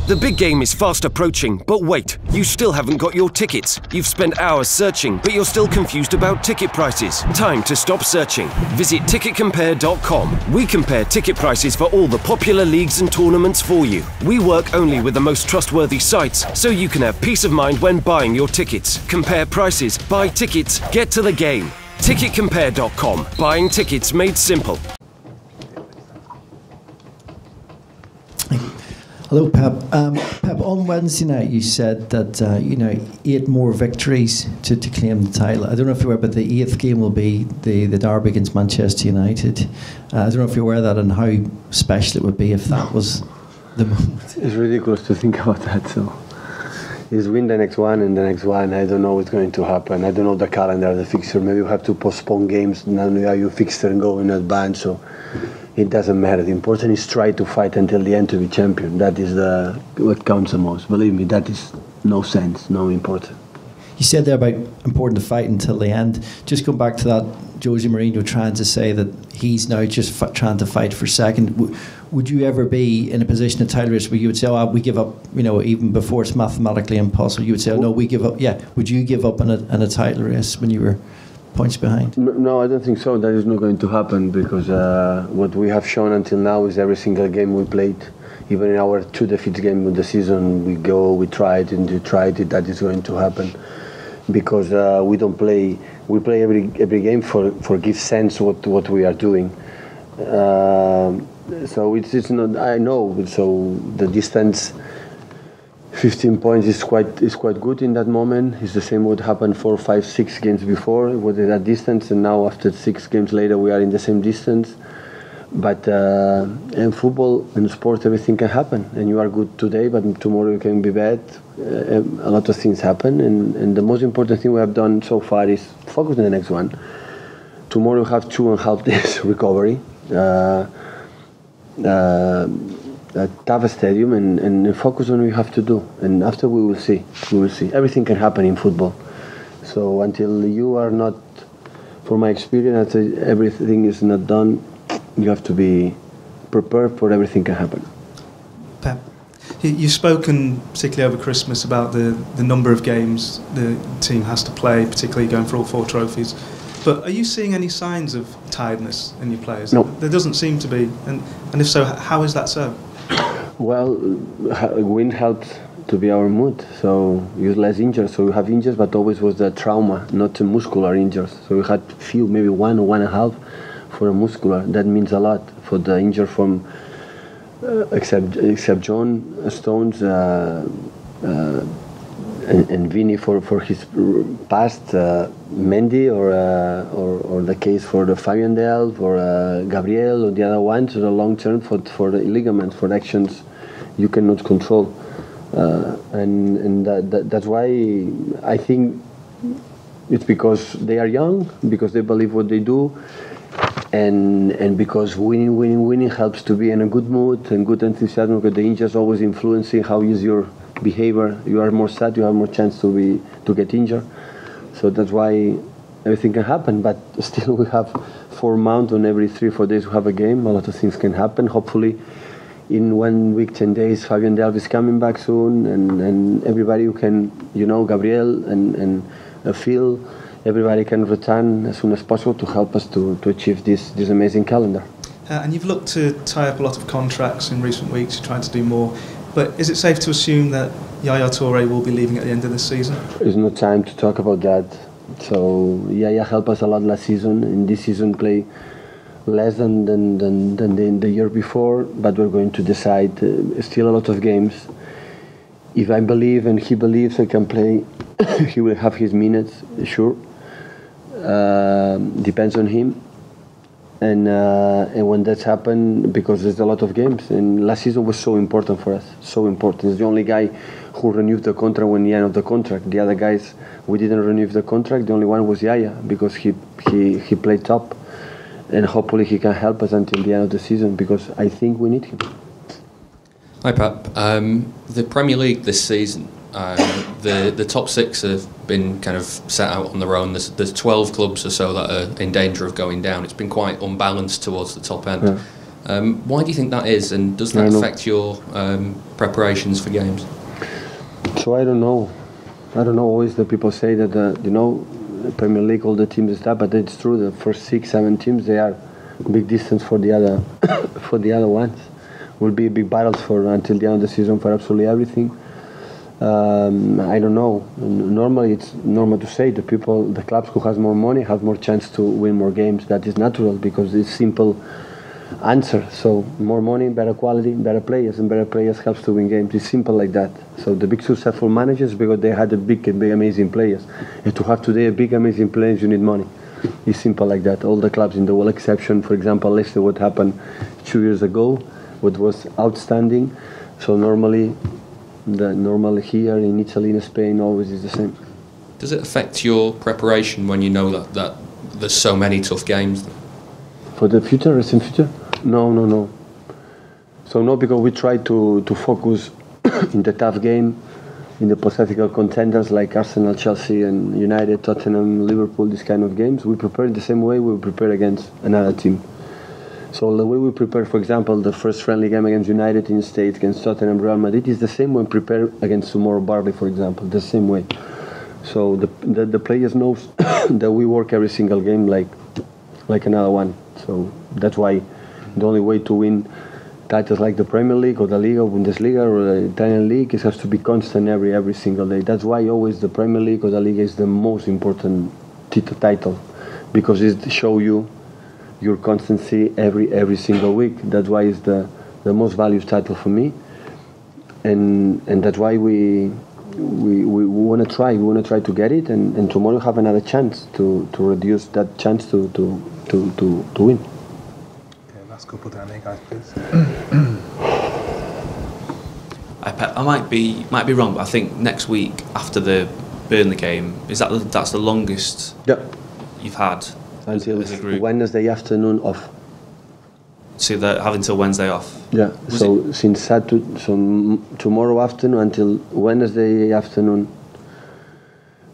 The big game is fast approaching, but wait, you still haven't got your tickets. You've spent hours searching, but you're still confused about ticket prices. Time to stop searching. Visit ticketcompare.com. We compare ticket prices for all the popular leagues and tournaments for you. We work only with the most trustworthy sites, so you can have peace of mind when buying your tickets. Compare prices, buy tickets, get to the game. Ticketcompare.com. Buying tickets made simple. Hello, Pep. Pep, on Wednesday night you said that 8 more victories to claim the title. I don't know if you're aware, but the 8th game will be the derby against Manchester United. I don't know if you're aware of that and how special it would be if that was the moment. It's ridiculous to think about that. So, is win the next one and the next one. I don't know what's going to happen. I don't know the calendar, the fixture. Maybe you have to postpone games. Now you fix and go in advance. So. It doesn't matter. The important is try to fight until the end to be champion. That is what counts the most. Believe me, that is no sense, no important. You said there about important to fight until the end. Just go back to that, Jose Mourinho trying to say that he's now just trying to fight for second. Would you ever be in a position of title race where you would say, "Oh, we give up"? Even before it's mathematically impossible, you would say, "Oh, no, we give up." Yeah. Would you give up in a title race when you were points behind? No, I don't think so. That is not going to happen because what we have shown until now is every single game we played, even in our 2 defeats game of the season, we tried and we tried it. That is going to happen because we don't play. We play every game for give sense what we are doing. So it's not. I know. So the distance. 15 points is quite good in that moment. It's the same what happened 4, 5, 6 games before with that distance, and now after 6 games later we are in the same distance. But in football, in sport, everything can happen, and you are good today, but tomorrow you can be bad. A lot of things happen, and the most important thing we have done so far is focus on the next one. Tomorrow we have 2.5 days recovery. A tough stadium and focus on what we have to do, and after we will see. Everything can happen in football, so until you are not, from my experience, everything is not done, you have to be prepared for everything can happen. Pep, you've spoken particularly over Christmas about the number of games the team has to play, particularly going for all 4 trophies. But are you seeing any signs of tiredness in your players? No. There doesn't seem to be, and if so, how is that so? Well, win helps to be our mood, so you're less injured. So you have injuries, but always was the trauma, not the muscular injuries. So you had few, maybe 1 or 1.5 for a muscular. That means a lot for the injury from, except John Stones and Vinny for his past, Mendy or the case for the Fabian Delph or Gabriel or the other ones, so the long term for the ligaments, for actions you cannot control, and that's why I think it's because they are young, because they believe what they do, and because winning helps to be in a good mood and good enthusiasm, because the injuries always influencing how is your behavior. You are more sad, you have more chance to get injured. So that's why everything can happen. But still, we have 4 months on every 3 or 4 days we have a game. A lot of things can happen. Hopefully, in 1 week, 10 days, Fabian Delph is coming back soon, and everybody who can, Gabriel and Phil, everybody can return as soon as possible to help us to achieve this amazing calendar. And you've looked to tie up a lot of contracts in recent weeks. You're trying to do more. But is it safe to assume that Yaya Toure will be leaving at the end of this season? There's no time to talk about that. So Yaya helped us a lot last season, and this season play less than the year before. But we're going to decide. Still a lot of games. If I believe and he believes I can play, he will have his minutes. Sure. Depends on him. And when that's happened, because there's a lot of games, and last season was so important for us, so important. He's the only guy who renewed the contract when the end of the contract. The other guys, we didn't renew the contract. The only one was Yaya, because he played top, and hopefully he can help us until the end of the season, because I think we need him. Hi Pep. The Premier League this season, the top 6 have been kind of set out on their own. There's 12 clubs or so that are in danger of going down. It's been quite unbalanced towards the top end. Why do you think that is, and does that affect your preparations for games? So I don't know. Always the people say that the Premier League, all the teams and stuff, but it's true. The first 6-7 teams, they are big distance for the other for the other ones. Will be big battles for until the end of the season for absolutely everything. I don't know. Normally, it's normal to say the clubs who has more money have more chance to win more games. That is natural because it's simple answer. So more money, better quality, better players, and better players helps to win games. It's simple like that. So the big successful managers, because they had big amazing players, and to have today a big amazing players, you need money. It's simple like that. All the clubs in the world, exception, for example, Leicester, what happened 2 years ago, what was outstanding. So normally here in Italy, in Spain, always is the same. Does it affect your preparation when you know that there's so many tough games? For the future, recent future? No. So no, because we try to focus in the tough game, in the hypothetical contenders like Arsenal, Chelsea, and United, Tottenham, Liverpool, these kind of games. We prepare in the same way we prepare against another team. So the way we prepare, for example, the first friendly game against United in the States, against Tottenham, Real Madrid, is the same when prepare against tomorrow Burnley, for example, the same way. So the players knows that we work every single game like another one. So that's why the only way to win titles like the Premier League or the Liga, Bundesliga or the Italian League, it has to be constant every single day. That's why always the Premier League or the Liga is the most important title, because it shows you your constancy every single week. That's why it's the most valued title for me, and that's why we want to try. We want to try to get it, and tomorrow have another chance to reduce that chance to win. Okay, last couple down there, guys, please. I might be wrong, but I think next week after the Burnley game, that's the longest you've had until as a group. Wednesday afternoon off. So they have until Wednesday off. Yeah. Since Saturday, tomorrow afternoon until Wednesday afternoon,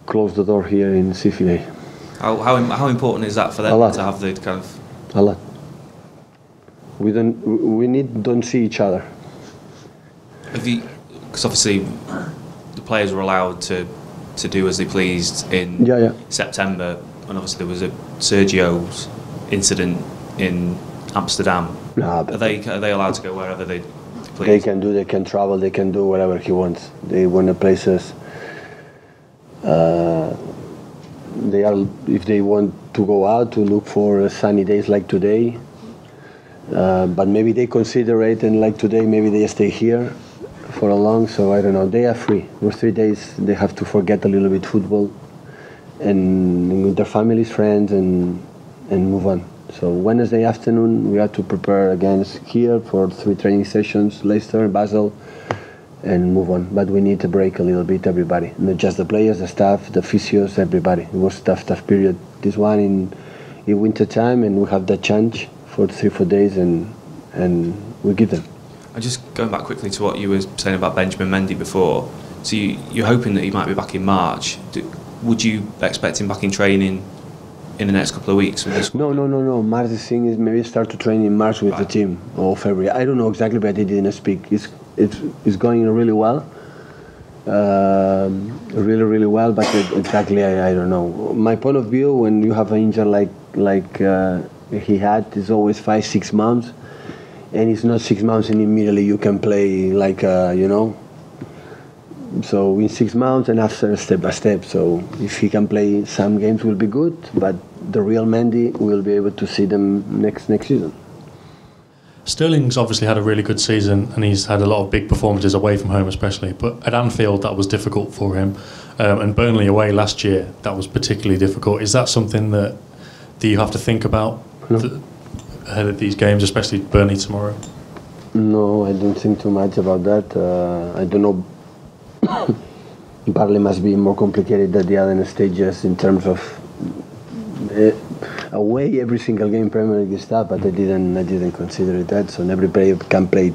close the door here in CFA. How important is that for them to have the kind of? A lot. We don't see each other. Because obviously the players were allowed to do as they pleased in September, and obviously there was a Sergio's incident in Amsterdam. Nah, are they allowed to go wherever they please? They can travel, they can do whatever he wants. They went to places. If they want to go out to look for sunny days like today, but maybe they consider it, and like today maybe they stay here for a long. So I don't know. They are free. For 3 days they have to forget a little bit football and with their families, friends, and move on. So Wednesday afternoon we have to prepare against here for 3 training sessions, Leicester, Basel, and move on. But we need to break a little bit, everybody, not just the players, the staff, the physios, everybody. It was tough period. This one in winter time, and we have the chance for 3-4 days, and we give them. And just going back quickly to what you were saying about Benjamin Mendy before. So you're hoping that he might be back in March. Would you expect him back in training in the next couple of weeks? No. March's thing is maybe start to train in March with the team, or February. I don't know exactly, but he didn't speak. It's going really well. Really well, but exactly I don't know. My point of view, when you have an injury like he had, is always 5-6 months, and it's not 6 months and immediately you can play So in 6 months and after step by step. So if he can play some games, will be good, but the real Mendy will be able to see them next season. Sterling's obviously had a really good season, and he's had a lot of big performances away from home especially, but at Anfield that was difficult for him, and Burnley away last year, that was particularly difficult. Is that something that you have to think about ahead of these games, especially Burnley tomorrow? No, I don't think too much about that. I don't know. Burnley must be more complicated than the other stages in terms of away every single game Premier League stuff, but I didn't consider it that. So every player can play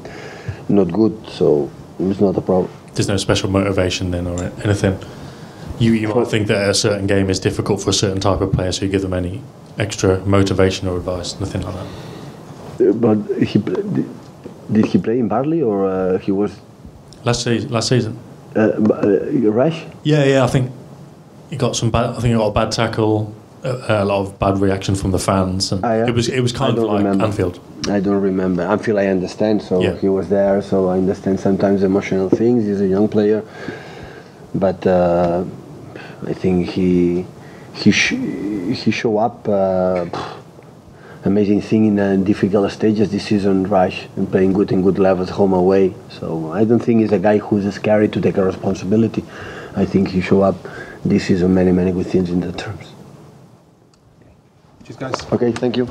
not good, so it's not a problem. There's no special motivation then or anything. You might think that a certain game is difficult for a certain type of player, so you give them any extra motivation or advice, nothing like that. But did he play in Burnley or he was last season? Rash? Yeah. I think he got some bad. I think he got a bad tackle, a lot of bad reaction from the fans, and yeah? it was kind of like remember. Anfield. I don't remember. Anfield, I understand. So he was there. So I understand sometimes emotional things. He's a young player, but I think he show up. Amazing thing in difficult stages this season, Rush, and playing good in good levels, home away. So I don't think he's a guy who's scared to take a responsibility. I think he show up this season many good things in the terms. Cheers, guys. Okay, thank you.